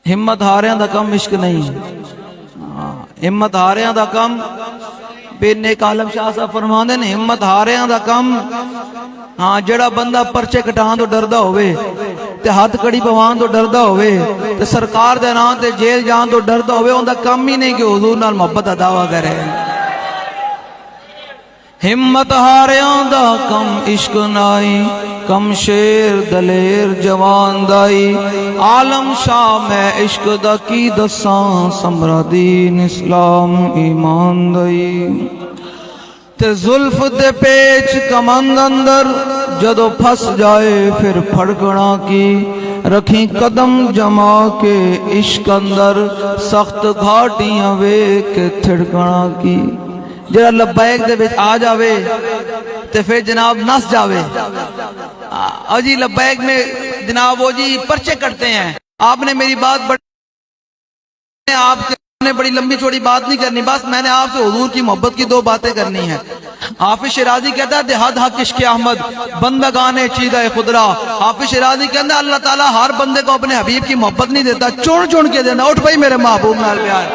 ہمت ہاریاں دا کم عشق نہیں، ہمت ہاریاں دا کم بے نیک عالم شاہ صاحب فرماندے نے ہمت ہاریاں دا کم ہاں جڑا بندہ پرچے کٹان تو ڈردا ہوئے تے ہاتھ کڑی پوان تو ڈردا ہوئے تے سرکار دے نام تے جیل جان تو ڈردا ہوئے اوندا کم ہی نہیں کہ حضور نال محبت دا دعویٰ کرے۔ ہمت ہاریاں دا کم عشق نائی، کم شیر دلیر جوان دائی، عالم شاہ میں عشق دا کی دساں، سمرا دین اسلام ایمان دائی۔ تے زلف دے پیچ کمند اندر جدو پھس جائے پھر پھڑکنا کی، رکھیں قدم جما کے عشق اندر، سخت گھاٹیاں وے کے تھڑکنا کی۔ جڑا لبیک دے بچ آ جاوے تے پھر جناب نس جاوے۔ اور جی لبیک میں جناب وہ جی پرچے کرتے ہیں، آپ نے میری بات آپ نے بڑی لمبی چوڑی بات نہیں کرنی، بس میں نے آپ سے حضور کی محبت کی دو باتیں کرنی ہیں۔ حافظ شیرازی کہتا ہے دہد حق عشق احمد بندگان چیدہ خدرا۔ حافظ شیرازی کہتا ہے اللہ تعالیٰ ہر بندے کو اپنے حبیب کی محبت نہیں دیتا، چن چن کے دینا۔ اٹھ بھائی میرے محبوب نال پیار،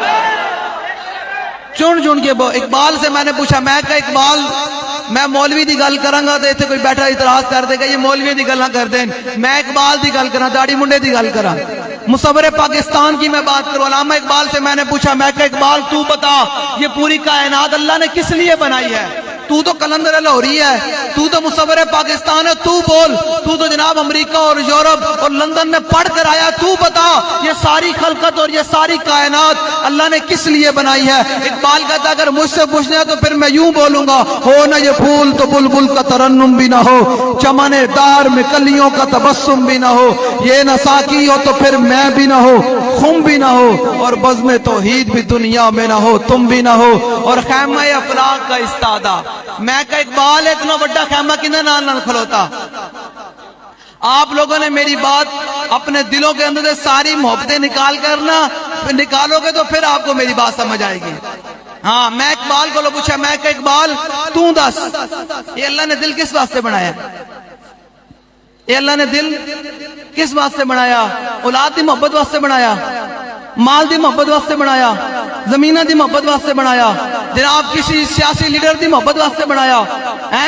چن چن کے۔ اقبال سے میں نے پوچھا، میں کہا اقبال میں مولوی دی گل کروں گا تو اتنے کوئی بیٹھا اعتراض کر دے گا یہ مولوی دی گل نہ کر دیں، میں اقبال دی گل کرا، داڑھی منڈے دی گل کرا، مصور پاکستان کی میں بات کروں۔ علامہ اقبال سے میں نے پوچھا، میں کہا اقبال تو بتا یہ پوری کائنات اللہ نے کس لیے بنائی ہے؟ تو کلندر لاہوری ہے، تو مصور پاکستان ہے، تو بول، تو جناب امریکہ اور یورپ اور لندن میں پڑھ کر آیا، تو بتا یہ ساری خلقت اور یہ ساری کائنات اللہ نے کس لیے بنائی ہے؟ اقبال کہتا اگر مجھ سے پوچھنا ہے تو پھر میں یوں بولوں گا، ہو نہ یہ پھول تو بلبل کا ترنم بھی نہ ہو، چمن دار میں کلیوں کا تبسم بھی نہ ہو، یہ نہ ساقی ہو تو پھر میں بھی نہ ہو، خم بھی نہ ہو، اور بزم توحید بھی دنیا میں نہ ہو، تم بھی نہ ہو، اور خیمہ افلاق کا استادہ۔ میں کہا اقبال اتنا بڑا خیمہ کنے نال نال کھلوتا؟ آپ لوگوں نے میری بات اپنے دلوں کے اندر سے ساری محبتیں نکالو گے تو پھر آپ کو میری بات سمجھ آئے گی۔ ہاں میں اقبال کو پوچھا، میں کہا اقبال تو دس یہ اللہ نے دل کس واسطے بنایا؟ یہ اللہ نے دل کس واسطے بنایا؟ اولاد دی محبت واسطے بنایا؟ مال دی محبت واسطے بنایا؟ زمینہ دی محبت واسطے بنایا؟ جناب کسی سیاسی لیڈر دی محبت واسطے بنایا؟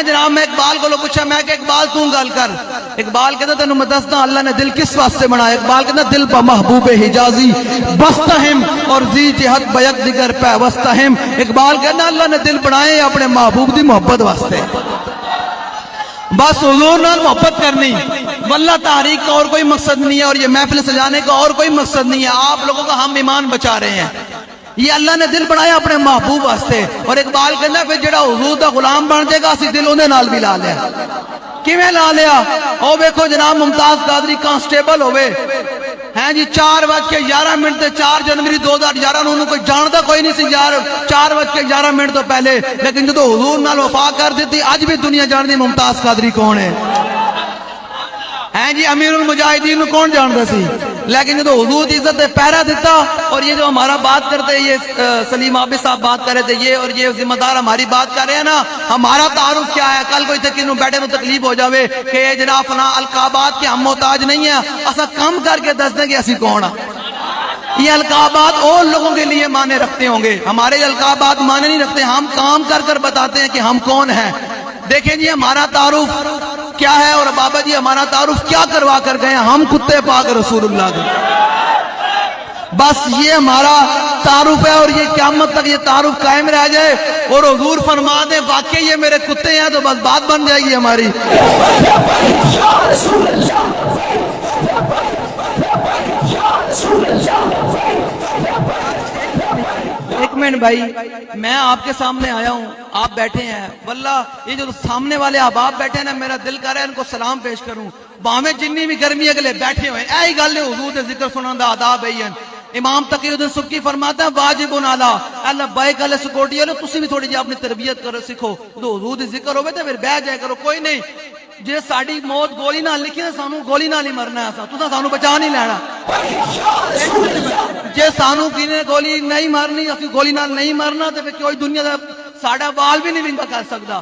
جناب میں اقبال کو پوچھا، میں کہ اقبال تو گل کر۔ اقبال کہتا تینوں میں دستا اللہ نے دل کس واسطے بنایا؟ اقبال کہتا دل پا محبوب حجازی بستہم اور زی جہت بیک دیگر پہ وستہم۔ اقبال کہتا اللہ نے دل بنائے اپنے محبوب دی محبت واسطے، بس حضور نال محبت کرنی، واللہ تحریک کا اور کوئی مقصد نہیں ہے، اور یہ محفل سجانے کا اور کوئی مقصد نہیں ہے۔ آپ لوگوں کا ہم ایمان بچا رہے ہیں، یہ اللہ نے دل بنایا اپنے محبوب واسطے۔ اور اقبال کہنا پھر جڑا حضور دا غلام بن جائے گا اسی دل انہیں نال بھی لا لیا۔ کیویں لا لیا؟ او دیکھو جناب ممتاز قادری کانسٹیبل ہوئے ہیں جی 4:11 تے 4 جنوری 2011 انہوں کوئی جانتا کوئی نہیں سی یار 4:11 تو پہلے، لیکن جدو حضور نال وفا کر دیتی آج بھی دنیا جان دی ممتاز قادری کون ہے؟ ہیں جی امیر المجاہدین کون جانتا سی، لیکن جدو حضور دی عزت پہرا دیتا۔ اور یہ جو ہمارا بات کرتے ہیں، یہ سلیم عابد صاحب بات کر رہے تھے، یہ اور یہ ذمہ دار ہماری بات کر رہے ہیں نا، ہمارا تعارف کیا ہے؟ کل کوئی تک انہوں بیٹھے میں تکلیف ہو جاوے کہ یہ جناب فلاں القابات کے ہم محتاج نہیں ہیں، اسا کم کر کے دس دیں کہ اسی کون ہیں۔ یہ القابات اور لوگوں کے لیے معنی رکھتے ہوں گے، ہمارے القابات معنی نہیں رکھتے، ہم کام کر کر بتاتے ہیں کہ ہم کون ہیں۔ دیکھیں جی ہمارا تعارف کیا ہے، اور بابا جی ہمارا تعارف کیا کروا کر گئے ہیں؟ ہم کتے پاک رسول اللہ کے، بس یہ ہمارا تعارف ہے، اور یہ قیامت تک یہ تعارف قائم رہ جائے اور حضور فرما دیں واقعی یہ میرے کتے ہیں تو بس بات بن جائے گی ہماری۔ ایک منٹ بھائی، میں آپ کے سامنے آیا ہوں، آپ بیٹھے ہیں، واللہ یہ جو سامنے والے احباب بیٹھے ہیں نا میرا دل کر رہا ہے ان کو سلام پیش کروں، باہمیں جنی بھی گرمی اگلے بیٹھے ہوئے ہیں، ایہی گل ہے حضور دے ذکر سنن دا آداب ہے۔ امام تقی الدین سبکی فرماتا ہے واجب علی لبیک علی سکوٹی ہے، تسی بھی تھوڑی جی اپنی تربیت کرو سکھو، تو حضور دے ذکر ہوئے تو پھر بیٹھ جائے کرو، کوئی نہیں جے ساڑی موت گولی نہ لکھی ہے سانو گولی نہ مرنا ہے، تساں سانو بچا نہیں لینا، جے سانو کینے گولی نہیں مارنی اسی گولی نال نہیں مرنا تو پھر کوئی دنیا دا ساڑا بال بھی نہیں ونگا کر سکتا،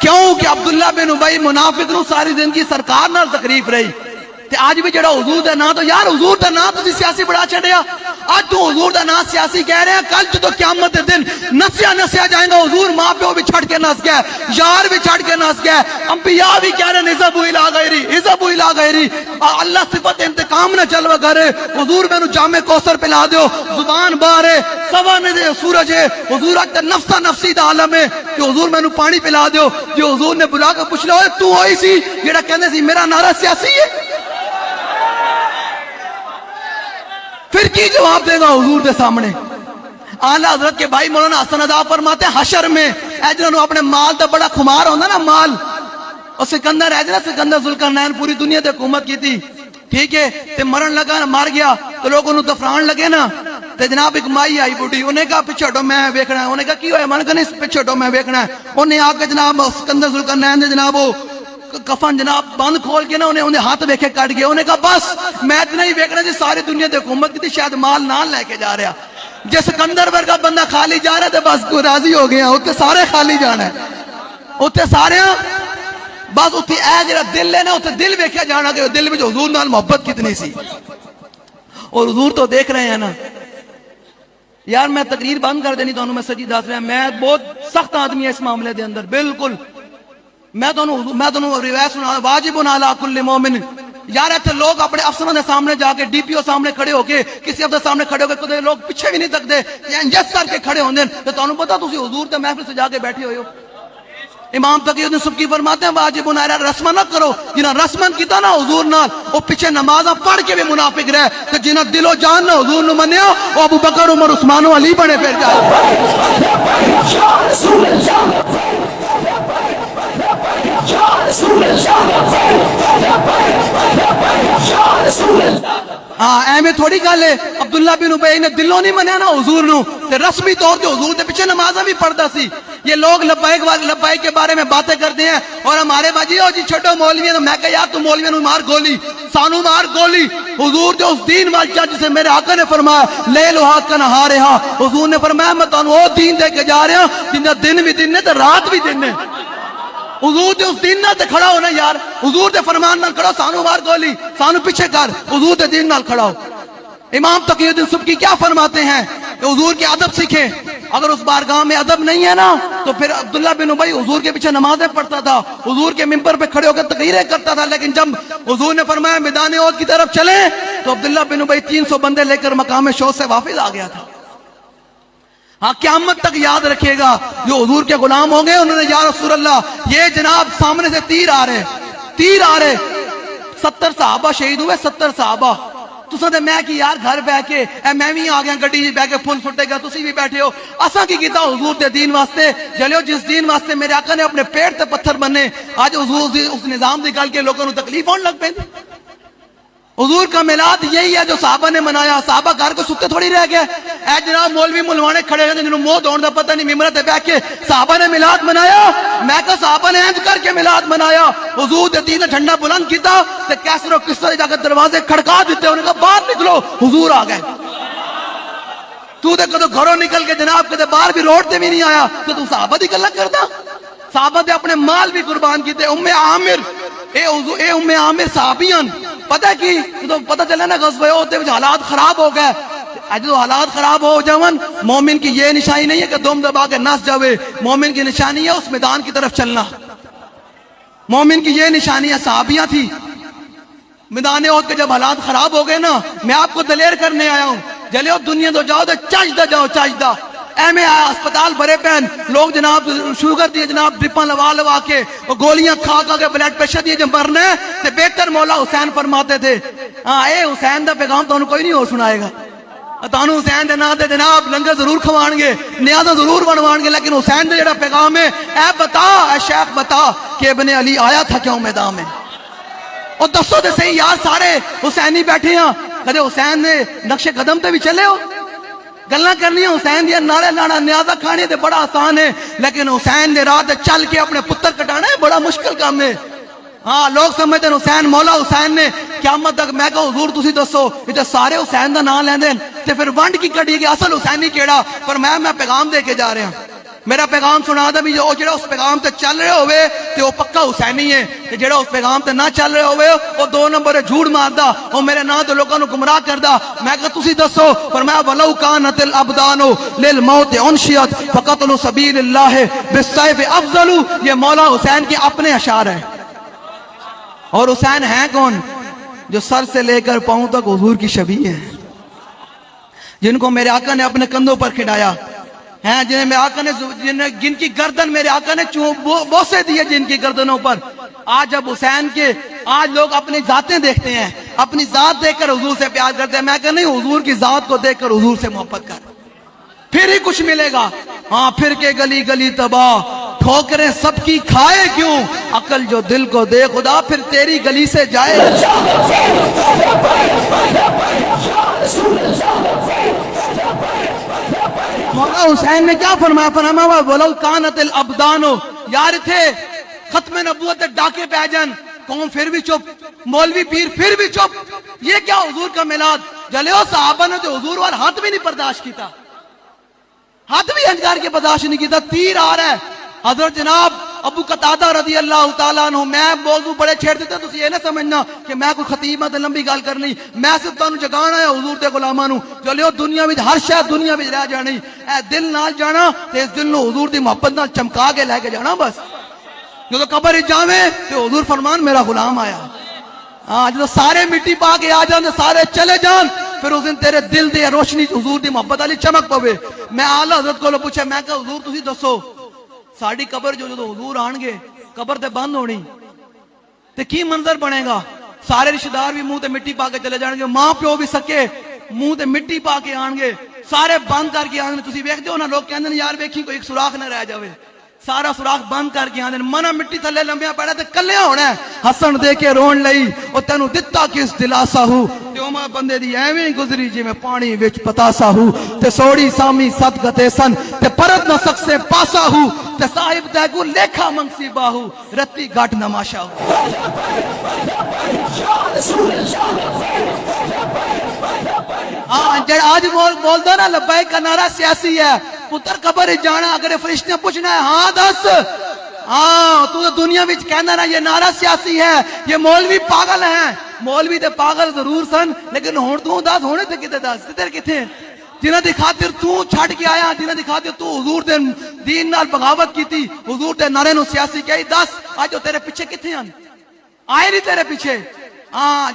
کیوں کہ عبداللہ بن ابی منافق نو ساری زندگی سرکار نال تقریب رہی تے آج بھی جڑا حضور دا نام تو یار حضور دا نام تسی سیاسی بڑا چھڑیا آج تو حضور دا نام سیاسی کہہ رہے ہیں کل جو تو قیامت دے دن نسیا جائیں گا حضور ماں پیو بھی چھڑ کے نس گیا یار بھی چھڑ کے نس گیا انبیاء بھی کہہ رہے ہیں عزبو الی غیری عزبو الی غیری اللہ صفت انتقام نہ چلوا کرے حضور میں نو جامع کوثر پلا دیو زبان باہر ہے سوا نے سورج ہے حضور اکتر نفسا نفسی دا عالم ہے کہ حضور میں نو پانی پلا دیو جو حضور نے بلا کر پوچھ لو تو ہوئی سی جڑا کہنے سی میرا نعرہ سیاسی ہے پھر کی جواب دے گا حضور دے سامنے اعلی حضرت کے بھائی مولانا حسن عطا فرماتے ہیں حشر میں اے جنہوں اپنے مال دا بڑا خمار ہوندہ نا مال اور سکندر ہے جنہ سکندر ذوالقرنین پوری دنیا تے حکومت کی تھی ٹھیک ہے تے مرن لگا نا مار گیا تو لوگ انہوں دفران لگے نا تے جناب ایک مائی آئی بوٹی انہیں کہا پچھے ہٹو میں ویکھنا ہے انہیں کہا کی ہوئے من کہا نہیں پچھے ہٹو میں ویکھنا ہے انہیں آگے جناب سکندر ذوالقرنین دے جناب وہ کفن جناب بند کھول کے نا انہیں ہاتھ ویکھے کٹ گیا انہیں کہا بس میں اتنا ہی ویکھنا جی ساری دنیا تے حکومت کی تھی شاید مال نہ لے کے جا رہا جس سکندر ورگا بندہ خالی جا رہا ہے بس کو راضی ہو گیا اتنے سارے خالی جانا ہے اتنے سارے بس اتنے اے جڑا دل ہے نا اتنے دل ویکھیا جانا کہ دل میں جو حضور نال محبت کتنی سی اور حضور تو دیکھ رہے ہیں نا یار میں تقریر بند کر دینی تو میں سچی دس رہا میں بہت سخت آدمی ہے اس معاملے دے اندر بالکل میں تو روایت سنا واجب علی کل مومن یار ایتھے لوگ اپنے افسروں کے سامنے جا کے ڈی پی او سامنے کھڑے ہو کے کسی افسر سامنے کھڑے ہو کے کدے لوگ پیچھے بھی نہیں تکتے جس کر کے کھڑے ہوندے تے تانوں پتہ تسی حضور تے محفل سے جا کے بیٹھے ہوئے ہو امام تقی الدین سبکی فرماتے ہیں واجب علی رسم نہ کرو جنہاں رسمن کیتا نا حضور نال او پیچھے نمازاں پڑھ کے بھی منافق رہے تے جنہاں دل و جان نہ حضور نو منیا او ابو بکر عمر عثمان و علی بنے پھر جائے میں تھوڑی گل ہے عبداللہ بن ابی نے دلوں نہیں منیا نا حضور نو تے رسمی طور تے حضور دے پیچھے نمازاں بھی پڑھدا سی یہ لوگ لبیک کے بارے میں باتیں کرتے ہیں اور ہمارے باجی ہو جی چھوٹو مولوی تو میں کہا یار تو مولوی نو مار گولی سانو مار گولی حضور دے اس دین وال چا جسے میرے آقا نے فرمایا لیل و حق کا نہارہا حضور نے فرمایا میں تانوں او دین دے کے جا رہا جن دا دن بھی دن ہے تے رات بھی دن ہے حضور دے اس دین نال تے کھڑا ہونا یار حضور دے فرمان نال کھڑا سانو مار گولی سانو پیچھے کر حضور دے دین نال کھڑا ہو امام تقی الدین سبکی کیا فرماتے ہیں کہ حضور کے ادب سیکھیں اگر اس بارگاہ میں ادب نہیں ہے نا تو پھر عبداللہ بن ابی حضور کے پیچھے نمازیں پڑھتا تھا حضور کے ممبر پہ کھڑے ہو کر تقریریں کرتا تھا لیکن جب حضور نے فرمایا میدان احد کی طرف چلیں تو عبداللہ بن ابی 300 بندے لے کر مقام شوق سے واپس آ گیا تھا ہاں قیامت تک یاد رکھے گا جو حضور کے غلام ہوں گے انہوں نے یا رسول اللہ یہ جناب سامنے سے تیر آ رہے 70 صحابہ شہید ہوئے 70 صحابہ تساں تے میں کی یار گھر بیٹھ کے اے میں بھی آ گیا گڈی وچ بیٹھ کے پھل سٹے گا تسی بھی بیٹھے ہو اساں کی کیتا حضور دے دین واسطے چلو جس دین واسطے میرے آقا نے اپنے پیٹ تے پتھر بننے آج حضور اس نظام دی گل کے لوگوں نو تکلیف ہون لگ پیندی حضور کا میلاد یہی ہے جو صحابہ نے منایا صحابہ گھر کو ستے تھوڑی رہ گئے اے جناب مولوی ملوانے کھڑے ہیں جنہوں موت ہونے دا پتہ نہیں ممبر تے بیٹھ کے صحابہ نے میلاد منایا میں کہا صحابہ نے انج کر کے میلاد منایا حضور دے دین جھنڈا بلند کیتا تے کیسر و کسرا جا کے دروازے کھڑکا دیتے انہوں نے کہا باہر نکلو حضور آ گئے تو تے کدو گھروں نکل کے جناب کدے باہر بھی روڈ تے بھی نہیں آیا تو صحابہ دی گلاں کردا صحابہ دے اپنے مال بھی قربان کیتے ام عامر اے ام عامر صحابیاں پتہ کی تو پتہ چلے نا غزوہ احد وچ حالات خراب ہو گئے اج جو حالات خراب ہو جاون مومن کی یہ نشانی نہیں ہے کہ دم دبا کے نس جاوے مومن کی نشانی ہے اس میدان کی طرف چلنا مومن کی یہ نشانی ہے صحابیاں تھی میدان احد کے جب حالات خراب ہو گئے نا میں آپ کو دلیر کرنے آیا ہوں جلے دنیا تو جاؤ تو چاہدہ جاؤ چاہدہ اے میں آیا اسپتال بھرے پہن لوگ جناب شوگر دیے جناب ڈرپاں لوا کے گولیاں کھا کے بلڈ پریشر دیے جب مرنا ہے تو بہتر مولا حسین فرماتے تھے ہاں اے حسین دا پیغام تو کوئی نہیں ہو سنائے گا تانوں حسین دے نام دے جناب لنگر ضرور کھوان گے نیازاں ضرور بنوان گے لیکن حسین دے جڑا پیغام ہے اے بتا اے شیخ بتا کہ ابن علی آیا تھا کیوں میدان میں اور دسو تے صحیح یار سارے حسینی بیٹھے ہیں کدے حسین نے نقش قدم تے بھی چلے ہو گلاں کرنی حسین دیا نعرے لانا نیازہ کھانے تے بڑا آسان ہے لیکن حسین دے راہ تے چل کے اپنے پتر کٹانا ہے بڑا مشکل کام ہے ہاں لوگ سمجھتے ہیں حسین مولا حسین نے قیامت تک میں کہا حضور تسی دسو یہ سارے حسین دا نام لیندے تے پھر ونڈ کی کڑی گئی اصل حسینی کیڑا پر میں پیغام دے کے جا رہا ہوں میرا پیغام سنا دا بھی جو جڑا اس پیغام تے چل رہے ہوئے تے وہ پکا حسینی ہے، تے جڑا اس پیغام تے نہ چل رہے ہوئے وہ دو نمبر جھوٹ ماردا، وہ میرے نام تے لوکاں نو گمراہ کردا۔ میں کہ تسی دسو، فرمایا ولو کانت الابدان للموت انشئت فقتل سبیل اللہ بالسیف افضل۔ یہ مولا حسین کے اپنے اشعار ہیں۔ اور حسین ہیں کون؟ جو سر سے لے کر پاؤں تک حضور کی شبیہ ہیں، جن کو میرے آقا نے اپنے کندھوں پر کھڑایا ہیں، جنہیں میرے آقا نے جن کی گردن میرے آقا نے بوسے دیے جن کی گردنوں پر۔ آج جب حسین کے آج لوگ اپنی ذاتیں دیکھتے ہیں، اپنی ذات دیکھ کر حضور سے پیار کرتے ہیں، میں کہ نہیں، حضور کی ذات کو دیکھ کر حضور سے محبت کر، پھر ہی کچھ ملے گا۔ ہاں پھر کے گلی گلی تباہ، ٹھوکریں سب کی کھائے کیوں، عقل جو دل کو دے خدا پھر تیری گلی سے جائے۔ مولا حسین نے کیا فرمایا؟ فرمایا ولو کانت الابدان، یار تھے ختم نبوت ڈاکے پہ جن، قوم پھر بھی چپ، مولوی پیر پھر بھی چپ، یہ کیا حضور کا میلاد؟ جلیو صحابہ نے تو حضور وال ہاتھ بھی نہیں برداشت کیتا، ہاتھ بھی انجار کے برداشت نہیں کیتا۔ تیر آ رہا ہے، حضرت جناب ابو قتادہ رضی اللہ تعالیٰ عنہ، میں موضوع بڑے چھیڑ دیتے تو یہ نہ سمجھنا کہ میں کوئی خطیب تے لمبی گل کرنی، میں صرف تانوں جگانا ہے حضور دے غلاماں نو، چلیو دنیا وچ ہر شے دنیا وچ رہ جانی، اے دل نال جانا تے اس دل نو حضور دی محبت نال چمکا کے لے کے جانا بس۔ جدو قبر وچ جاویں تے حضور فرمان میرا غلام آیا، ہاں جدو سارے مٹی پا کے آ جان تے سارے چلے جان، پھر اس دن تیرے دل دی روشنی حضور دی محبت والی چمک پوے۔ میں اعلی حضرت کو پوچھا، میں کہ حضور تسی دسو ساڑی قبر جو جدو حضور آن گے قبر تے بند ہونی تے کی منظر بنے گا؟ سارے رشتہ دار بھی منہ تے مٹی پا کے چلے جان گے، ماں پیو بھی سکے منہ تے مٹی پا کے آن گے، سارے بند کر کے آن گے۔ تسی ویکھدے ہو نا لوگ کہندے یار ویکھی کوئی ایک سوراخ نہ رہ جاوے، سارا سوراخ بند کر کے آن دے، منا مٹی تھلے لمبیا پیڑا تے کلیا ہونا ہے، ہسن دے کے رون لئی او تینوں دتا کس دلاسا ہو، تے او بندے دی ایویں گزری جی میں پانی وچ پتاسا ہو، تے سوڑی سامی صد گتے سن تے پرت نہ سک سے پاسا ہو، تے صاحب تے کو لیکھا منصیبہ ہو، رتی گھٹ نماشا ہو۔ آج بول دو نا لبیک کا نعرہ سیاسی ہے، پتر قبر جانا اگر فرشتے پوچھنا ہے ہاں دس، ہاں تو دنیا وچ کہنا نا یہ نعرہ سیاسی ہے، یہ مولوی پاگل ہیں، مولوی تے پاگل ضرور سن لیکن ہون تو دس ہونے تے کتے دس تیرے کتے جنہاں دی خاطر تو چھڑ کے آیا، جنہاں دی خاطر تو حضور دے دین نال بغاوت کیتی، حضور دے نعرے نو سیاسی کہی، دس آج جو تیرے پیچھے کتے ہیں آئے نہیں تیرے پیچھے۔ ہاں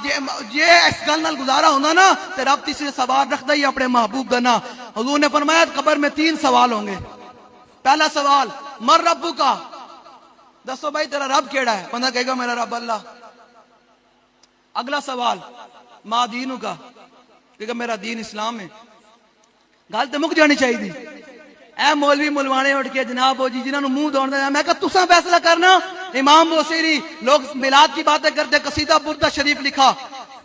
جے اس گل نال گزارا ہونا نا تے رب تیسرے سوال رکھدا ہی اپنے محبوب دا نا۔ حضور نے فرمایا قبر میں 3 سوال ہوں گے۔ پہلا سوال مر ربو کا، دسو بھائی تیرا رب کیڑا ہے؟ بندہ کہے گا میرا رب اللہ۔ اگلا سوال ما دینو کا، کہے گا میرا دین اسلام ہے۔ گل تے مک جانی چاہیے دی۔ اے مولوی ملوانے اٹھ کے جناب ہو جی جنہاں نو منہ دوڑ دے، میں کہا تساں فیصلہ کرنا۔ امام بوصیری لوگ میلاد کی باتیں کرتے، قصیدہ بردہ شریف لکھا،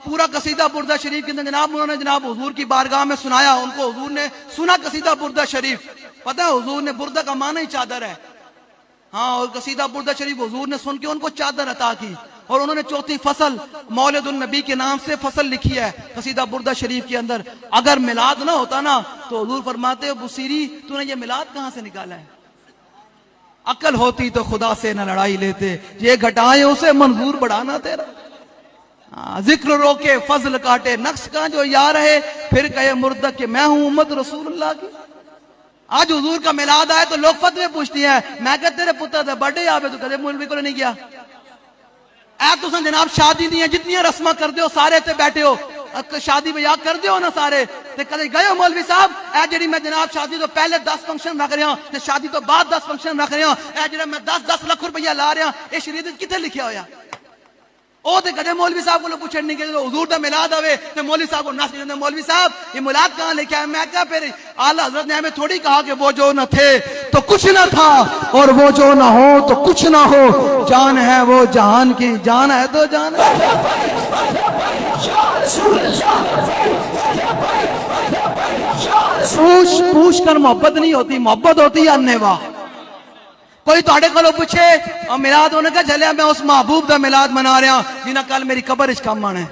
پورا قصیدہ بردہ شریف کے اندر جناب انہوں نے جناب حضور کی بارگاہ میں سنایا، ان کو حضور نے سنا قصیدہ بردہ شریف۔ پتہ ہے حضور نے بردہ کا معنی ہی چادر ہے، ہاں، اور قصیدہ بردہ شریف حضور نے سن کے ان کو چادر عطا کی، اور انہوں نے 4تھی فصل مولد النبی کے نام سے فصل لکھی ہے قصیدہ بردہ شریف کے اندر۔ اگر میلاد نہ ہوتا نا تو حضور فرماتے ہو بصیری تو نے یہ میلاد کہاں سے نکالا ہے؟ عقل ہوتی تو خدا سے نہ لڑائی لیتے، یہ گھٹائیں اسے منظور بڑھانا تیرا، ذکر روکے فضل کاٹے نقص کا جو یا رہے، پھر کہے مردہ کہ میں ہوں امت رسول اللہ کی۔ آج حضور کا میلاد آئے تو لوگ فتوے پوچھتی ہیں، میں کہتے تیرے پتر دا برڈے آوے تو کدے مولوی کو نہیں گیا؟ اے تساں جناب شادی دیاں جتنیاں رسماں کر دیو سارے تے بیٹھے ہو، شادی بیاہ کر دیو نا سارے تے کدے گئے ہو مولوی صاحب اے جڑی میں جناب شادی تو پہلے 10 فنکشن رکھ رہا تے شادی تو بعد 10 فنکشن رکھ رہا، اے جڑا میں 10 لاکھ روپیہ لا رہا، اے شریعت وچ کتے لکھیا ہویا؟ او تے کدے مولوی صاحب کو پوچھن نہیں کہ حضور دا میلاد آوے تے مولوی صاحب کو ناس کہندے مولوی صاحب یہ میلاد کہاں لکھا ہے؟ میں کہا پھر اعلی حضرت نے ہمیں تھوڑی کہا کہ وہ جو نہ تھے تو کچھ نہ تھا اور وہ جو نہ ہو تو کچھ نہ ہو، جان ہے وہ جہان کی، جان ہے تو جان ہے۔ پوچھ کر محبت نہیں ہوتی، محبت ہوتی ہے انیوا۔ کوئی تہاڈے کولوں پوچھے اور میلاد ہونے کا چلیا میں اس محبوب دا میلاد منا رہا جنہاں کل میری قبر وچ کم آنا ہے،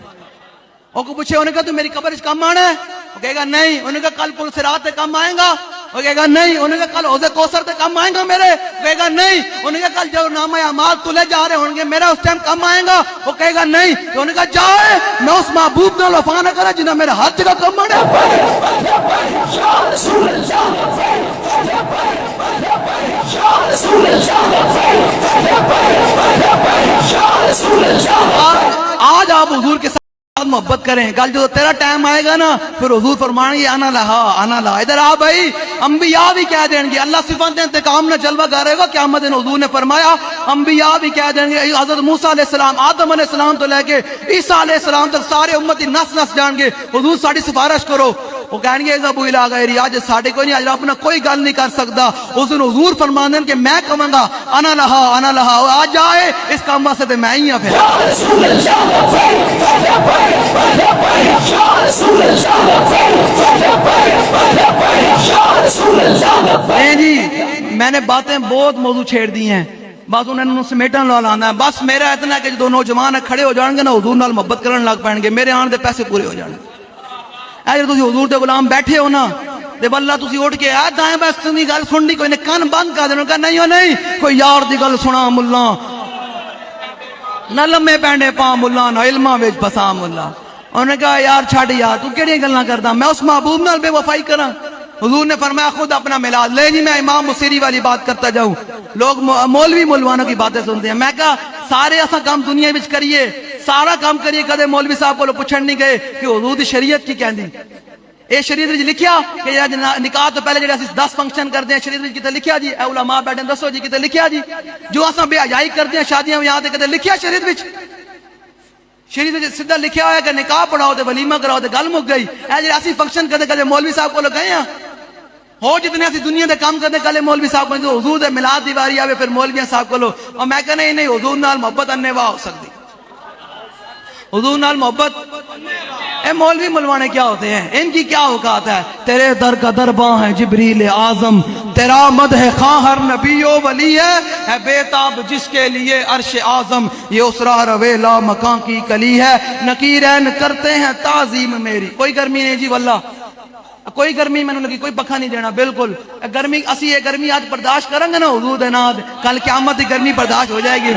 او کو پوچھے انہوں نے کہا تو میری قبر وچ کم آنا ہے، وہ کہے گا نہیں، انہوں نے کہا کل پل صراط تے کم آئے گا، وہ کہے گا نہیں. انہوں نے کہا کل حوض کوثر سے کم آئے گا میرے, کہے گا نہیں. انہوں نے کہا کل جو نام اعمال تلے جا رہے ہوں گے میرا اس ٹائم کم آئے گا, وہ کہے گا نہیں. انہوں نے کہا جائے میں اس محبوب نال وفا نہ کرا جنہیں میرا ہر جگہ کم آنے. آج آپ حضور کے ساتھ محبت کریں. کل جو تیرا ٹائم آئے گا نا پھر حضور فرمائیں گے آنا لہا آنا لہا. ادھر آ بھائی, انبیاء بھی کہہ دیں گے اللہ صفات انتقام نہ جلوہ گا رہے گا قیامت دن. حضور نے فرمایا انبیاء بھی کہہ دیں گے, حضرت موسیٰ علیہ السلام آدم علیہ السلام تو لے کے عیسیٰ علیہ السلام تک سارے امتی نس نس جان گے حضور ساڑی سفارش کرو. وہ کہیں گے ذبو الی غیری, آج ساڑھے کوئی نہیں, آج اپنا کوئی گل نہیں کر سکتا. اس دن حضور فرمان دیں کہ میں کہوں گا انا لہا انا لہا, آج جائے اس کام واسطے تے میں ہی ہوں. پھر جی میں نے باتیں بہت موضوع چھیڑ دی ہیں, بس انہوں نے سمیٹن لانا ہے. بس میرا اتنا ہے کہ جو دو نوجوان کھڑے ہو جان گے نا حضور نال محبت کرن لگ پائیں گے, میرے آن دے پیسے پورے ہو جان گے. اگر تسی حضور دے غلام بیٹھے ہو نا تے واللہ تسی اٹھ کے دائیں بس تسی گل سن دی, کوئی نے کان بند کر دینا, کہا نہیں ہو نہیں کوئی یار دی گل سنا ملا نہ لمے پینڈے پا ملا نہ علماں وچ پسا ملا. انہوں نے کہا یار چھاڑ یار تو کیڑی گلاں کردا, میں اس محبوب نال بے وفائی کراں. حضور نے فرمایا خود اپنا میلاد لے جی. میں امام مصری والی بات کرتا جاؤں, لوگ مولوی مولوانوں کی باتیں سنتے ہیں. میں کہا سارے ایسا کام دنیا وچ کریے, سارا کام کریے, کدے مولوی صاحب کو پوچھن نہیں گئے کہ حضور دی شریعت کی کہندی. اے شریعت وچ لکھیا کہ نکاح تو پہلے جڑے اسی 10 فنکشن کرتے ہیں شریعت وچ کتے لکھیا جی, اے علماء بیٹھے دسو جی کتے لکھیا جی, جو اساں بے حیائی کرتے ہیں شادیاں یہاں تے کتے لکھیا شریعت وچ. شریعت وچ سیدھا لکھیا ہوا ہے کہ نکاح پڑھاؤ تے ولیمہ کراؤ تے گل مک گئی. اے جڑے اسی فنکشن کدے کدے مولوی صاحب کو گئے ہیں ہو جتنے اسی دنیا دے کام کرتے کلے مولوی صاحب کو حضور دے میلاد دی واری آوے پھر مولویاں صاحب کو لو. اور میں کہنا نہیں حضور نال محبت انیوا ہو سکتی, حضور نال محبت. اے مولوی ملوانے کیا ہوتے ہیں, ان کی کیا اوقات ہے. تیرے در کا درباں ہے جبریل اعظم, تیرا مدح خواہ ہر نبی و ولی ہے بے تاب جس کے لیے عرش اعظم. یہ اسرار ویلا مکان کی کلی ہے, نکیرین کرتے ہیں تعظیم میری. کوئی گرمی نہیں جی واللہ, کوئی گرمی میں نے لگی, کوئی پکھا نہیں دینا بالکل. گرمی اسی یہ گرمی آج برداشت کریں گے نا حضور دے نال, کل قیامت کی گرمی برداشت ہو جائے گی.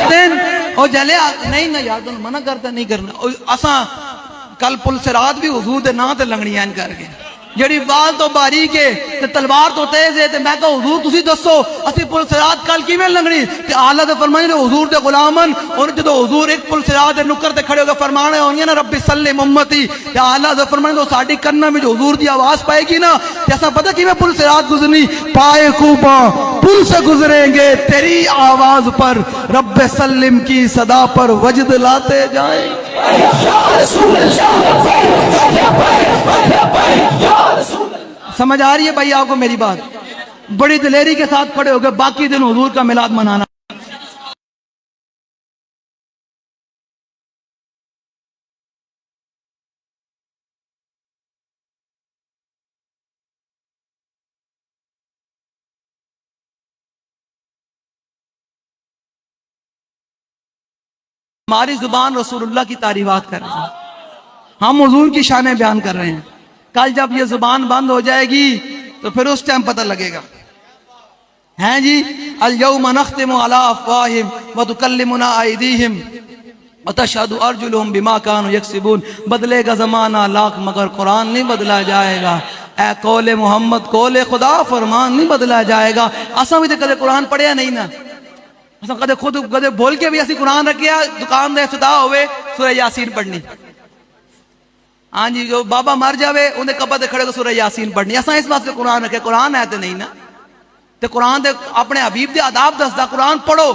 پھر او جلے نہیں نہ یاد منع کرتا نہیں کرنا. اساں کل پل صراط بھی حضور دے نام تے لنگڑیاں کر کے, جڑی بال تو باریک ہے تے تلوار تو تیز ہے, تے میں کہا حضور تسی دسو اسی پل صراط کل کیویں لنگنی. تے اعلی تے فرمائے نے حضور دے غلامن, اور جدوں حضور ایک پل صراط دے نکر تے کھڑے ہو کے فرمانے ہونگے نا رب سلم امتی, تے اعلی تے فرمائے تو ساڈی کناں وچ حضور دی آواز پائے گی نا تے اساں پتہ کیویں پل صراط گزرنی. پائے کوباں پل سے گزریں گے تیری آواز پر, رب سلم کی صدا پر وجد لاتے جائیں. سمجھ آ رہی ہے بھائی آپ کو میری بات؟ بڑی دلیری کے ساتھ کھڑے ہو گئے باقی دن حضور کا میلاد منانا. ہماری زبان رسول اللہ کی تعریفات کر رہے ہیں, ہم حضور کی شانیں بیان کر رہے ہیں. کل جب یہ زبان بند ہو جائے گی تو پھر اس ٹائم پتہ لگے گا. ہیں جی الیوم نختم علی افواہہم وتکلمنا ایدیہم وتشہد ارجلہم بما کانوا یکسبون. بدلے گا زمانہ لاکھ مگر قرآن نہیں بدلا جائے گا. اے قول محمد قول خدا فرمان نہیں بدلا جائے گا. اساں بھی تے کدے قرآن پڑھیا نہیں نا, اساں کدے خود کدے بول کے بھی اسی قرآن رکھیا دکان دے افتتاح ہوئے سورہ یاسین پڑھنی. ہاں جی جو بابا مر جاوے انہیں قبر دے کھڑے کو سورہ یاسین پڑھنی. اساں اس واسطے قرآن رکھے, قرآن ہے تے نہیں نا, تے قرآن دے اپنے حبیب دے آداب دسدا. قرآن پڑھو,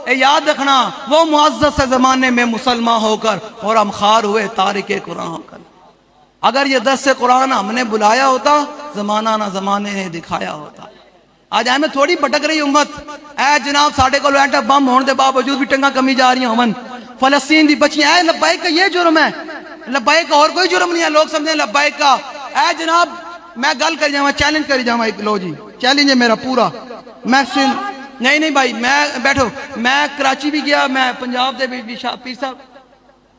اے یاد رکھنا وہ معزز سے زمانے میں مسلمان ہو کر اور ہم خار ہوئے تارک قرآن ہو کر. اگر یہ درس قرآن ہم نے بلایا ہوتا زمانہ نہ زمانے نے دکھایا ہوتا. آج ہمیں تھوڑی بھٹک رہی امت. اے جناب ساڑھے کو ایٹم بم ہونے دے باوجود بھی ٹنگا کمی جا رہی ہیں. فلسطین دی بچیاں, اے لبیک کا یہ جرم ہے, لبیک کا اور کوئی جرم نہیں ہے. لوگ سمجھیں لبیک کا. اے جناب میں گل کر جاؤں, چیلنج کر جاؤں. ایک لو جی چیلنج ہے میرا پورا. میں نہیں بھائی میں بیٹھو, میں کراچی بھی گیا, میں پنجاب دے بھی پیر صاحب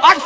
8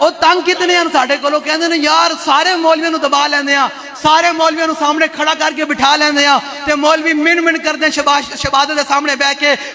ਉਹ ਤੰਗ ਕਿਤਨੇ ਹਨ ਸਾਡੇ ਕੋਲੋਂ, ਕਹਿੰਦੇ ਨੇ ਯਾਰ ਸਾਰੇ ਮੌਲਵੀਆਂ ਨੂੰ ਦਬਾ ਲੈਂਦੇ ਆ, ਸਾਰੇ ਮੌਲਵੀਆਂ ਨੂੰ ਸਾਹਮਣੇ ਖੜਾ ਕਰਕੇ ਬਿਠਾ ਲੈਂਦੇ ਆ ਤੇ ਮੌਲਵੀ ਮਿੰਨ ਕਰਦੇ ਸ਼ਬਾਦਤ ਦੇ ਸਾਹਮਣੇ ਬਹਿ ਕੇ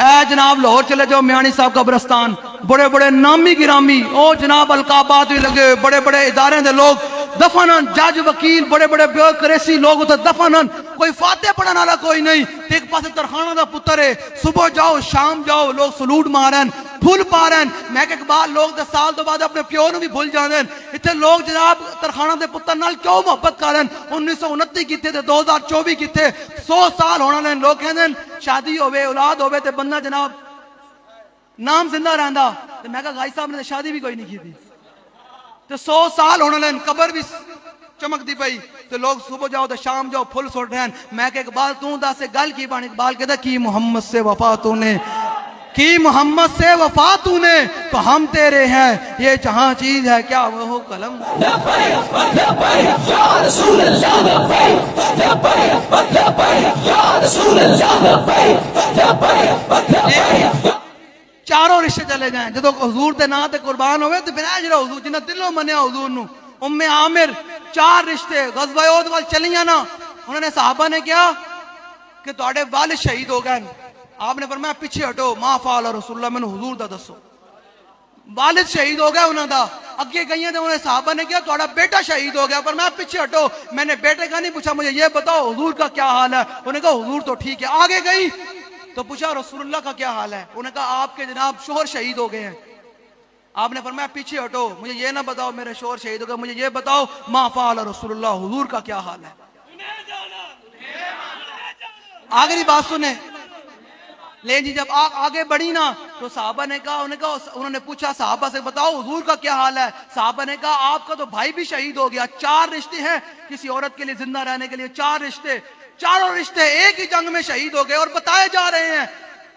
اے جناب لاہور چلے جاؤ میانی صاحب قبرستان بڑے بڑے نامی گرامی او جناب القابات بھی لگے بڑے بڑے ادارے دے لوگ دفنن جج وکیل بڑے بڑے بیوکریسی لوگ اتنے دفنن کوئی فاتح پڑھنے والا کوئی نہیں ایک پاس ترخانہ دا پتر ہے صبح جاؤ شام جاؤ لوگ سلوٹ مارن پھول پارن میں کہ اقبال لوگ 10 سال تو بعد اپنے پیو نو بھی بھول جاندے اتنے لوگ جناب ترخانہ دے پتر نال کیوں محبت کرن 1929 کیتے تے 2024 کیتے 100 سال ہونا لین لوگ کہندے شادی ہوے اولاد ہوے تے بندہ جناب نام زندہ رہندا تے میں کہا غائی صاحب نے شادی بھی کوئی نہیں کی تھی تے 100 سال ہونا لین قبر بھی چمک دی پئی تے لوگ صبح جاؤ تے شام جاؤ پھل سٹ رہن میں کہ اقبال تو دا سے گل کی بانی اقبال کہتا کی محمد سے وفا تو نے کی محمد سے وفا تو نے تو ہم تیرے ہیں یہ جہاں چیز ہے کیا وہ قلم چاروں رشتے چلے جائیں جدو حضور دے نا تے قربان ہوئے تو پھر اجرا حضور جنہ دلوں منیا حضور نو عامر 4 رشتے غزوہ احد وال چلیاں نا انہوں نے صحابہ نے کیا کہ تواڈے والد شہید ہو گئے آپ نے فرمایا پیچھے ہٹو ما فعل رسول اللہ میں حضور دا دسو والد شہید ہو گیا انہوں دا اگے گئی ہیں تو انہوں نے صحابہ نے کیا تواڈا بیٹا شہید ہو گیا فرمایا پیچھے ہٹو میں نے بیٹے کا نہیں پوچھا مجھے یہ بتاؤ حضور کا کیا حال ہے انہوں نے کہا حضور تو ٹھیک ہے آگے گئی تو پوچھا رسول اللہ کا کیا حال ہے انہوں نے کہا آپ کے جناب شوہر شہید ہو گئے ہیں آپ نے فرمایا پیچھے ہٹو مجھے یہ نہ بتاؤ میرے شوہر شہید ہو گئے مجھے یہ بتاؤ ما فعل رسول اللہ حضور کا کیا حال ہے آخری بات سنیں لیکن جی جب آگے بڑھی نا تو صحابہ نے کہا انہوں نے پوچھا صحابہ سے بتاؤ حضور کا کیا حال ہے صحابہ نے کہا آپ کا تو بھائی بھی شہید ہو گیا 4 رشتے ہیں کسی عورت کے لیے زندہ رہنے کے لیے 4 رشتے چاروں رشتے ایک ہی جنگ میں شہید ہو گئے اور بتائے جا رہے ہیں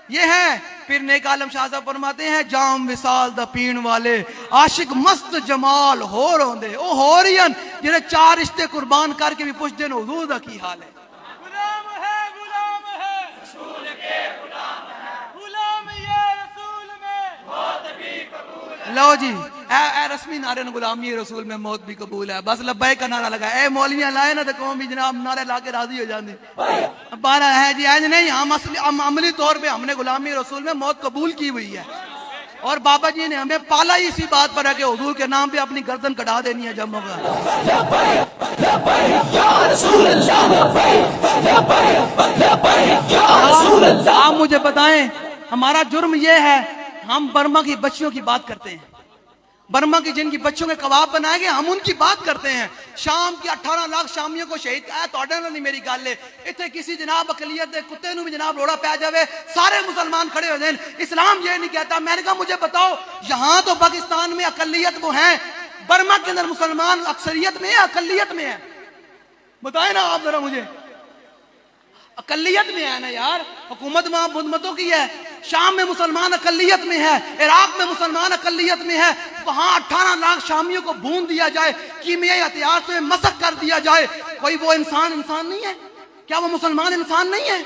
یہ ہیں پھر نیک عالم شاہ صاحب فرماتے ہیں جام وصال دا پین والے عاشق مست جمال ہو روندے او ہو رہی جنہیں 4 رشتے قربان کر کے بھی پوچھ دین حضور دا کی حال ہے لو جی اے رسمی نعرے غلامی رسول میں موت بھی قبول ہے بس لبیک کا نعرہ لگا اے مولویاں لائے نا تو قوم بھی جناب نعرے لا کے راضی ہو جاندے بارہ ہے جی ایج نہیں ہم عملی طور پہ ہم نے غلامی رسول میں موت قبول کی ہوئی ہے اور بابا جی نے ہمیں پالا ہی اسی بات پر ہے کہ حضور کے نام پہ اپنی گردن کٹا دینی ہے جب موقع آپ مجھے بتائیں ہمارا جرم یہ ہے ہم برما کی بچیوں کی بات کرتے ہیں برما کی جن کی بچوں کے کباب بنائے گئے ہم ان کی بات کرتے ہیں شام کی 18 لاکھ شامیوں کو شہید توڑے نہیں میری گل ہے اتنے کسی جناب اقلیت دے کتے نو بھی جناب روڑا پہ جاوے سارے مسلمان کھڑے ہو جائیں اسلام یہ نہیں کہتا میں نے کہا مجھے بتاؤ یہاں تو پاکستان میں اقلیت وہ ہیں برما کے اندر مسلمان اکثریت میں ہے اقلیت میں ہے بتائیں نا آپ ذرا مجھے اقلیت میں ہے نا یار حکومت وہاں بدمتوں کی ہے شام میں مسلمان اقلیت میں ہے عراق میں مسلمان اقلیت میں ہے وہاں 18 لاکھ شامیوں کو بھون دیا جائے کیمیائی ہتھیار سے مسخ کر دیا جائے کوئی وہ انسان نہیں ہے کیا وہ مسلمان انسان نہیں ہے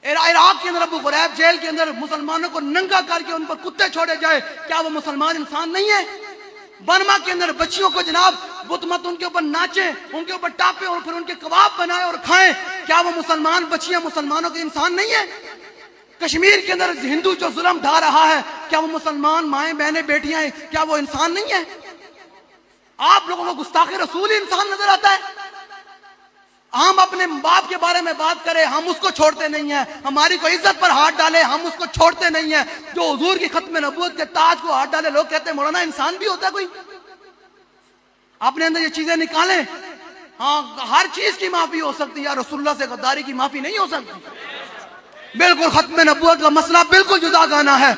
عراق کے اندر ابو غریب جیل کے اندر مسلمانوں کو ننگا کر کے ان پر کتے چھوڑے جائے کیا وہ مسلمان انسان نہیں ہے برما کے اندر بچیوں کو جناب بت مت ان کے اوپر ناچے ان کے اوپر ٹاپے اور پھر ان کے کباب بنائے اور کھائیں کیا وہ مسلمان بچیاں مسلمانوں کے انسان نہیں ہیں کشمیر کے اندر ہندو جو ظلم ڈھا رہا ہے کیا وہ مسلمان مائیں بہنیں بیٹیاں ہیں کیا وہ انسان نہیں ہے آپ لوگوں کو گستاخ رسول انسان نظر آتا ہے ہم اپنے باپ کے بارے میں بات کریں ہم اس کو چھوڑتے نہیں ہیں ہماری کوئی عزت پر ہاتھ ڈالے ہم اس کو چھوڑتے نہیں ہیں جو حضور کی ختم نبوت کے تاج کو ہاتھ ڈالے لوگ کہتے ہیں مولانا انسان بھی ہوتا ہے کوئی اپنے اندر یہ چیزیں نکالیں ہاں ہر چیز کی معافی ہو سکتی ہے رسول اللہ سے غداری کی معافی نہیں ہو سکتی بالکل ختم نبوت کا مسئلہ بالکل جدا گانا ہے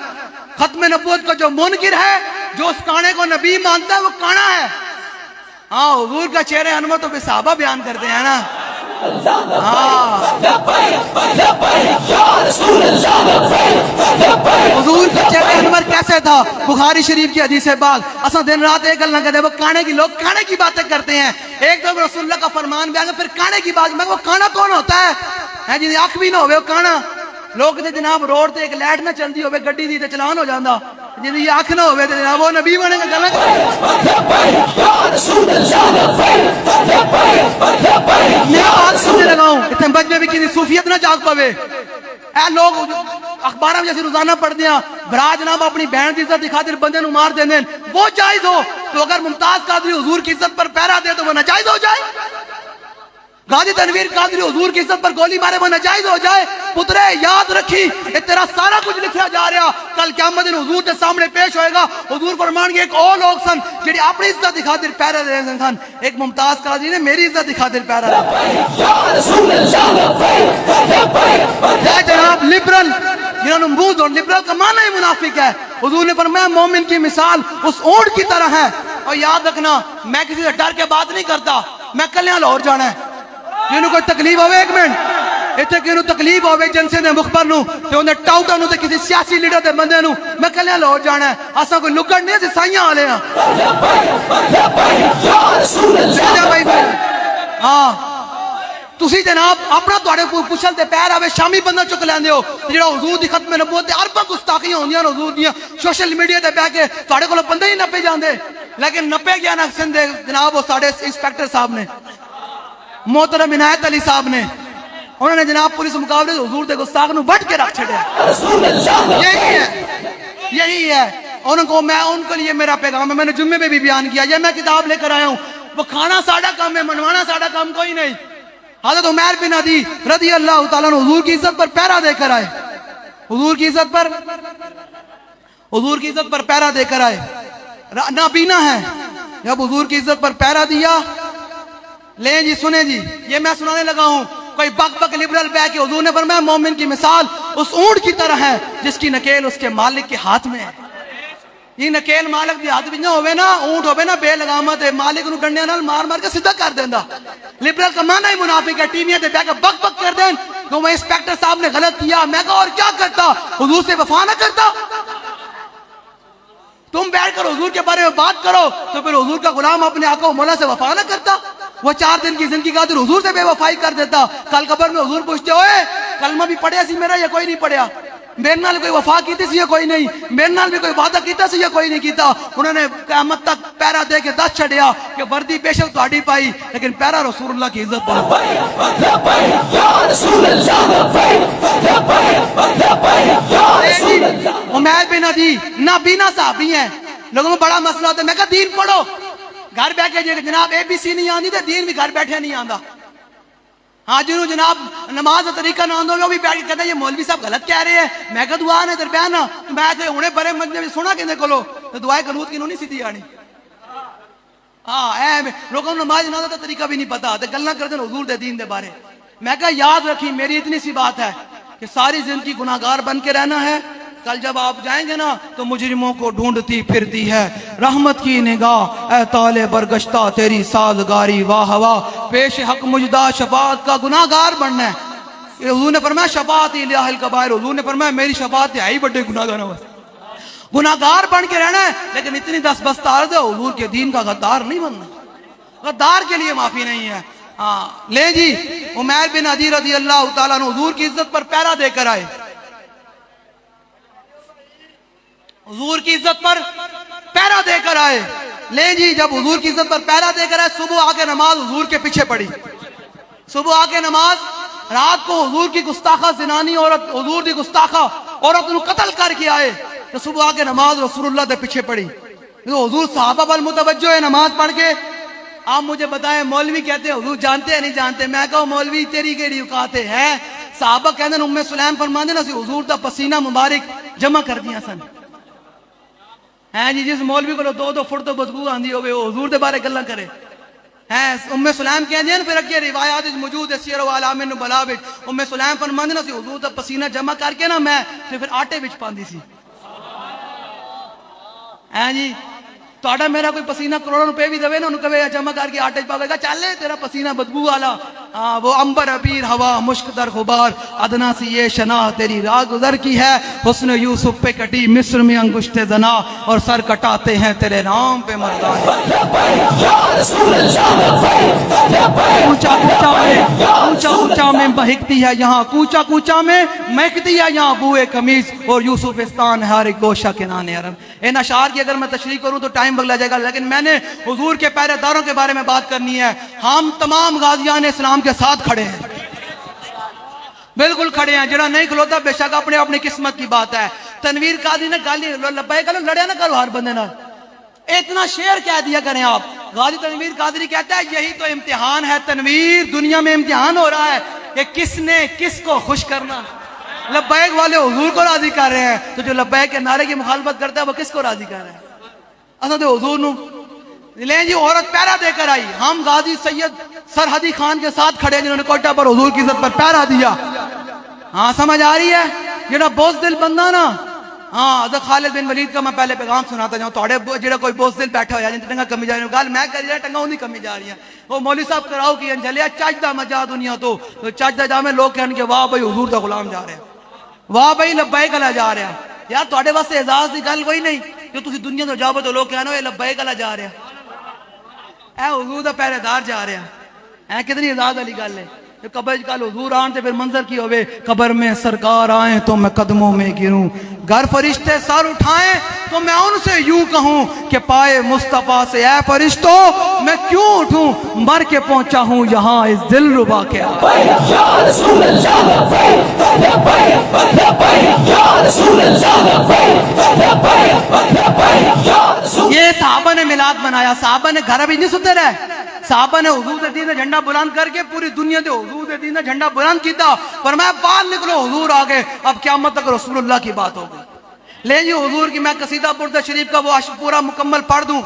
ختم نبوت کا جو منکر ہے جو اس کانے کو نبی مانتا ہے وہ کانا ہے ہاں حضور کا چہرے انور تو بے صحابہ بیان کرتے ہیں نا حضور کا چہرے انور کیسے تھا بخاری شریف کی حدیث پاک اصلا دن رات ایک گل نہ کہتے وہ کانے کی لوگ کانے کی باتیں کرتے ہیں ایک دم رسول اللہ کا فرمان بیان پھر کانے کی بات میں وہ کانا کون ہوتا ہے جن آنکھ بھی نہ ہوئے وہ کانا لوگ کہتے جناب روڈ تے ایک لائٹ نہ چلتی ہوئے گڈی دی تے چلان ہو جاندہ جن یہ آنکھ نہ ہوئے تے جناب وہ نبی بنے گا غلط میں بات سمجھے لگاؤں اتنے بچ میں بھی کسی صوفیت نہ جاگ پاوے اے لوگ اخبار میں جیسے روزانہ پڑھ دیا برا جناب اپنی بہن کی عزت دکھا دے بندے نو مار دیں وہ جائز ہو تو اگر ممتاز قادری حضور کی عزت پر پہرا دے تو وہ ناجائز ہو جائے؟ غازی تنویر قادری حضور کی عزت پر گولی مارے وہ ناجائز ہو جائے؟ پترے یاد رکھی یہ تیرا سارا کچھ لکھا جا رہا کل قیامت دن حضور کے سامنے پیش ہوئے گا. حضور فرمان گے ایک اور لوگ سن جڑی اپنی عزت دکھا دے پہرا دے سن ایک ممتاز قادری نے میری عزت دکھا دے پہرا دے. جناب لبرل جنہوں نے منہ اور لبرل کا معنی ہی منافق ہے. حضور نے فرمایا مومن کی مثال اس اونٹ کی طرح ہے. اور یاد رکھنا میں کسی سے ڈر کے بات نہیں کرتا. میں کلیاں لاہور جانا ہے جنہوں کوئی تکلیف ہوئے ایک منٹ اتنے کینوں تکلیف ہوئے جنسے دے مخبر نو تے انہیں ٹاؤٹا نو تے کسی سیاسی لیڈر دے بندے نو میں کلیاں لاہور جانا ہے. اساں کوئی لکڑ نہیں ہے سائیاں والے ہیں. ہاں تسی جناب اپنا تواڈے پچھل تے پیر آوے شامی بندہ چک لیندے ہو جڑا حضور دی ختم نبوت تے ارباں گستاخیاں ہوندیاں حضور دیاں سوشل میڈیا تے بیٹھ کے تواڈے کول بندے ہی نپے جاندے لیکن نپے گیا نا سندھ دے جناب وہ ساڈے انسپیکٹر صاحب نے محترم عنایت علی صاحب نے انہوں نے جناب پولیس مقابلے حضور دے گستاخ نو وٹ کے رکھ چھڑیا. یہی ہے ان کو میں ان کے لیے میرا پیغام ہے. میں نے جمعے پہ بھی بیان کیا یہ میں کتاب لے کر آیا ہوں. وہ کھانا ساڈا کام ہے منوانا ساڈا کام کوئی نہیں. حضرت عمیر بن عدی رضی اللہ تعالیٰ عنہ حضور کی عزت پر پہرا دے کر آئے. حضور کی عزت پر پہرا دے کر آئے. نابینا ہے جب حضور کی عزت پر پہرا دیا. لیں جی سنیں جی یہ میں سنانے لگا ہوں کوئی بک بک لبرل بے کہ حضور نے فرمایا مومن کی مثال اس اونٹ کی طرح ہے جس کی نکیل اس کے مالک کے ہاتھ میں ہے. یہ نکیل مالک دی ہاتھ بھی نہ ہوئے نا اونٹ ہوئے نا بے لگامت ہے مالک نو ڈنڈے نال مار مار کے صدق کر دیندا. لبرل کا معنی ہی منافق ہے. ٹی وی تے بیٹھ کے بک بک کر دین تو میں انسپیکٹر صاحب نے غلط کیا میں کہا اور کیا کرتا حضور سے وفا نہ کرتا. تم بیٹھ کر حضور کے بارے میں بات کرو تو پھر حضور کا غلام اپنے آقا و مولا سے وفا نہ کرتا. وہ 4 دن کی زندگی کا حضور سے بے وفائی کر دیتا. کل قبر میں حضور پوچھتے ہوئے کلمہ بھی پڑھیا سی میرا یا کوئی نہیں پڑھیا میرے نال کوئی وفا کیتی سی یا کوئی نہیں میرے نال بھی کوئی وعدہ کیتا سی یا کوئی نہیں کیتا. انہوں نے قیامت تک پیرا دے کے دس چھڑیا کہ وردی بے شک تہاڈی پائی لیکن پیرا رسول اللہ کی عزت پر. عمیر بن عدی نابینا صحابی ہیں. لوگوں میں بڑا مسئلہ ہوتا ہے میں کہا دین پڑھو گھر بیٹھے جناب اے بی سی نہیں آندی تے دین بھی گھر بیٹھے نہیں آندا. ہاں جنہوں جناب نماز کا طریقہ نہ آندو وہ بھی بیٹھ کے کہتا ہے یہ مولوی صاحب غلط کہہ رہے ہیں. میں کہا دعا نے درمیان میں تے ہنے بڑے مجمع سنا کہندے کولو تے دعائے قنوت کینوں نہیں سیدھی آنی. ہاں اے لوگوں کو نماز نہ دا طریقہ بھی نہیں پتا تے گلاں کردے حضور دے دین دے بارے. میں کہا یاد رکھی میری اتنی سی بات ہے کہ ساری زندگی گناہگار بن کے رہنا ہے. کل جب آپ جائیں گے نا تو مجرموں کو ڈھونڈتی پھرتی ہے رحمت کی نگاہ اے طالع برگشتہ تیری سازگاری واہ واہ پیش حق مجدہ شفاعت کا گناہگار بننا ہے. حضور نے فرمایا شفاعت الہ الکبائر. حضور نے فرمایا میری شفاعت ہے ہی بڑے گناہگار بن کے رہنا ہے لیکن اتنی دس بست عرض ہے حضور کے دین کا غدار نہیں بننا. غدار کے لیے معافی نہیں ہے. ہاں لے جی عمیر بن عدی رضی اللہ تعالیٰ عنہ حضور کی عزت پر پہرا دے کر آئے. حضور کی عزت پر پہرا دے کر آئے. لے جی جب حضور کی عزت پر پہرا دے کر آئے صبح آ کے نماز حضور کے پیچھے پڑی. صبح آ کے نماز رات کو حضور کی گستاخہ زنانی عورت حضور کی گستاخہ عورت انہوں قتل کر کے آئے تو صبح آ کے نماز رسول اللہ دے پیچھے پڑی. حضور صحابہ بل متوجہ ہے نماز پڑھ کے. آپ مجھے بتائیں مولوی کہتے ہیں حضور جانتے ہیں نہیں جانتے. میں کہا مولوی تیری کیڑی اوقات ہے. صحابہ کہتے ہیں ام سلیم فرماندے نا سی حضور دا پسینہ مبارک جمع کر دیا سن. ہیں جی جس مولوی کو 2 فٹ تو بدبو آندی ہوئے وہ حضور دے بارے گلاں کرے. ہیں ام سلیم کہندے ہیں پھر اگے روایات موجود ہے سیر و اعلام النبلاء وچ ام سلیم فرماندے نا سی حضور دا پسینہ جمع کر کے نا میں تے پھر آٹے وچ پاندی سی. ہیں جی تہاڈا میرا کوئی پسینہ کروڑوں روپے بھی دے نا انہوں کہے جمع کر کے آٹے پا گا چل تیرا پسینہ بدبو والا. ہاں وہ امبر عبیر ہوا مشک در غبار ادنا سی یہ شناخت تیری راہ گزر کی ہے. حسن یوسف پہ کٹی مصر میں انگشت زنا اور سر کٹاتے ہیں تیرے نام پہ مردان. کوچا کوچا میں بہکتی ہے یہاں کوچا کوچا میں مہکتی ہے یہاں بوئے قمیص اور یوسفستان ہے ہر ایک گوشہ کنانے عرب. ان اشعار کی اگر میں تشریح کروں تو ٹائم بگلا جائے گا لیکن میں نے حضور کے پہرے داروں کے بارے میں بات کرنی ہے. ہم تمام غازیان اسلام کے ساتھ کھڑے ہیں. بالکل کھڑے ہیں. جڑا نہیں کھلوتا بے شک اپنے اپنی قسمت کی بات ہے. تنویر قادری نے گالی لبیک کرو لڑیا نہ کرو ہر بندے نہ. اتنا شعر کہہ دیا کریں آپ. غازی تنویر قادری کہتا ہے یہی تو امتحان ہے تنویر, دنیا میں امتحان ہو رہا ہے کہ کس نے کس کو خوش کرنا. لبیک والے حضور کو راضی کر رہے ہیں, تو جو لبیک کے نعرے کی مخالفت کرتا ہے وہ کس کو راضی کر رہا ہے؟ اصل تو حضور نو لیں جی. عورت پہرا دے کر آئی, ہم غازی سید سرحدی خان کے ساتھ کھڑے ہیں جنہوں نے کوئٹہ پر حضور کی عزت پر پہرا دیا. ہاں سمجھ آ رہی ہے؟ جڑا بوزدل بندہ نا, ہاں حضرت خالد بن ولید کا میں پہلے پیغام سناتا جاؤں. توڑے جڑا کوئی بوزدل بیٹھا ہوا ہے جن ٹنگا کمی جا رہی ہے, گل میں کر رہا ٹنگا انہی کمی جا رہی ہے. وہ مولوی صاحب کراؤ کی انجلیا چاجدہ مجا دنیا تو چاجدہ جا میں لوگ کہنے کہ واہ بھائی حضور دا غلام جا رہے ہیں, واہ بھائی لبیک علیہ جا رہے ہیں. یار توڑے واسطے اعزاز دی گل کوئی نہیں جو تسی دنیا تو جاؤ تو لوگ کہنے اے لبیک علیہ جا رہے ہیں, اے حضور دا پہرے دار جا رہے ہیں. اے کتنی اعزاز والی گل ہے. جو قبر کل حضور آن تے پھر منظر کی ہوئے, قبر میں سرکار آئیں تو میں قدموں میں گروں, گر فرشتے سر اٹھائیں تو میں ان سے یوں کہوں کہ پائے مصطفیٰ سے اے فرشتوں میں کیوں اٹھوں, مر کے پہنچا ہوں یہاں اس دل ربا کے. یہ صحابہ نے میلاد منایا, صحابہ نے گھر ابھی نہیں ستے رہے, صحابہ نے حضور دے دین جھنڈا بلند کر کے پوری دنیا دے حضور دے دین جھنڈا بلند کیتا. فرمایا باہر نکلو حضور آگے, اب قیامت تک رسول اللہ کی بات ہوگی. لیں جی حضور کی میں قصیدہ برد شریف کا وہ پورا مکمل پڑھ دوں,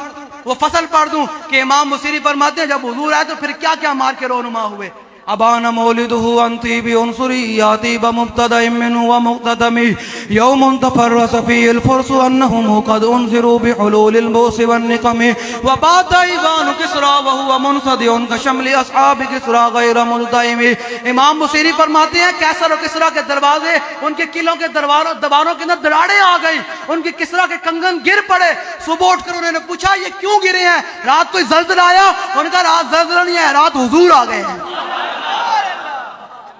وہ فصل پڑھ دوں کہ امام بصیری فرماتے ہیں جب حضور آئے تو پھر کیا کیا مار کے رونما ہوئے. ابان مولده عن طيب عنصريات بمبتدا منه ومقتدم يوم تفرس فيه الفرس انهم قد انذروا بحلول البؤس والنقم وبات ايوان كسرى وهو منصدع كشمل اصحاب كسرى غير ملتئم. امام بصیری فرماتے ہیں کیسر و کسرا کے دروازے ان کے قلعوں کے دیواروں کے اندر دراڑیں آ گئی, ان کے کسرا کے کنگن گر پڑے. صبح اٹھ کر انہوں نے پوچھا یہ کیوں گرے ہیں, رات کوئی زلزلہ آیا؟ ان کا رات زلزلہ نہیں ہے, رات حضور آ گئے ہیں.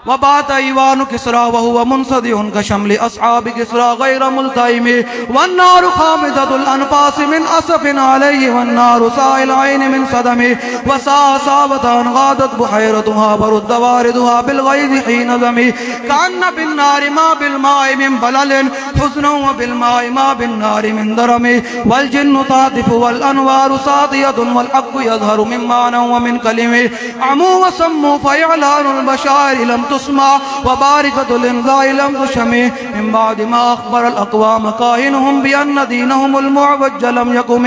وبات ايوان كسرى وهو منصدع كشمل اصحاب كسرى غير ملتئم والنار خامدة الانفاس من اسف عليه والنار سائل العين من صدم وساوة غادت بحيرتها برد واردها بالغيظ حين ذم كأن بالنار ما بالماء من بلل حزن وبالماء ما بالنار من درم والجن تعطف والانوار ساطية والحق يظهر من معنى ومن كلم عمو وسموا فإعلان البشائر لم تسمع وباركة الانذار لم تشمع من بعد ما اخبر الاقوام كائنهم بان دينهم المعوج لم يقم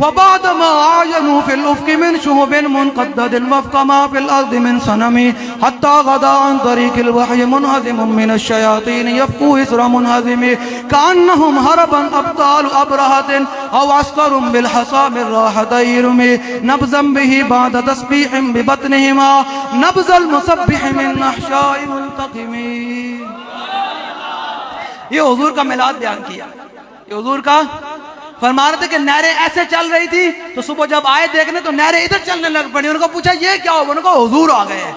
وبعد ما اعينوا في الافق من شهب منقدد وفق ما في الارض من صنم حتى غدا عن طريق الوحي منهزم من الشياطين يفقوا اسر منهزم كانهم هربا ابطال ابرهة او عسكر بالحصى من راحة يرمي نبذا به بعد تسبيح ببطنهما نبذ المسبح من احشاء ملتقم. یہ حضور کا میلاد بیان کیا, یہ حضور کا فرما رہے تھے کہ نہریں ایسے چل رہی تھی تو صبح جب آئے دیکھنے تو نہریں ادھر چلنے لگ پڑی. ان کو پوچھا یہ کیا ہو, ان کو حضور آ گئے ہیں.